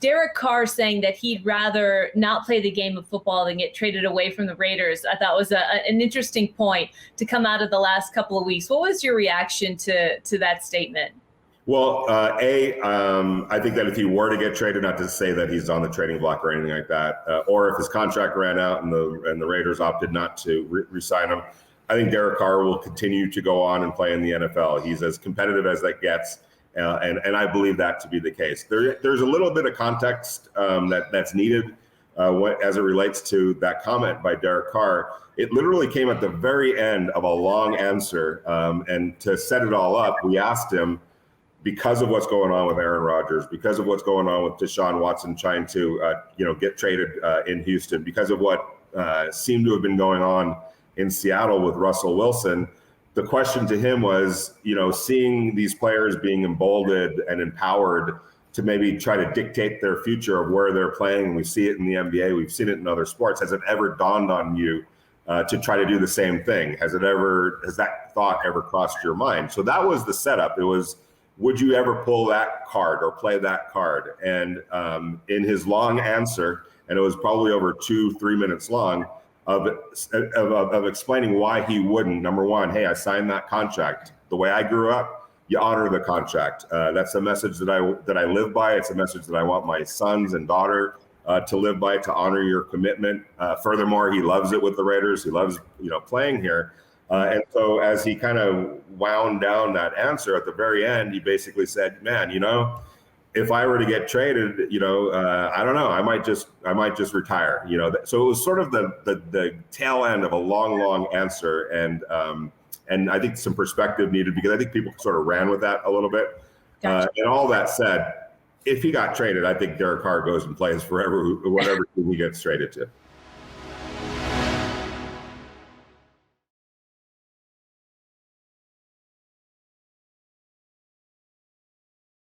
Derek Carr saying that he'd rather not play the game of football than get traded away from the Raiders, I thought was an interesting point to come out of the last couple of weeks. What was your reaction to that statement? Well, I think that if he were to get traded, not to say that he's on the trading block or anything like that, or if his contract ran out and the Raiders opted not to re-sign him, I think Derek Carr will continue to go on and play in the NFL. He's as competitive as that gets, and I believe that to be the case. There's a little bit of context that's needed as it relates to that comment by Derek Carr. It literally came at the very end of a long answer, and to set it all up, we asked him, because of what's going on with Aaron Rodgers, because of what's going on with Deshaun Watson trying to get traded in Houston, because of what seemed to have been going on in Seattle with Russell Wilson, the question to him was, seeing these players being emboldened and empowered to maybe try to dictate their future of where they're playing. We see it in the NBA. We've seen it in other sports. Has it ever dawned on you to try to do the same thing? Has that thought ever crossed your mind? So that was the setup. It was, would you ever pull that card or play that card? And in his long answer, and it was probably over 2-3 minutes long, of explaining why he wouldn't. Number one, hey, I signed that contract. The way I grew up, you honor the contract. That's a message that I live by. It's a message that I want my sons and daughter to live by, to honor your commitment. Furthermore, he loves it with the Raiders. He loves playing here. And so as he kind of wound down that answer at the very end, he basically said, man, if I were to get traded, I don't know, I might just retire, So it was sort of the tail end of a long answer. And I think some perspective needed, because I think people sort of ran with that a little bit. Gotcha. And all that said, if he got traded, I think Derek Carr goes and plays whatever team he gets traded to.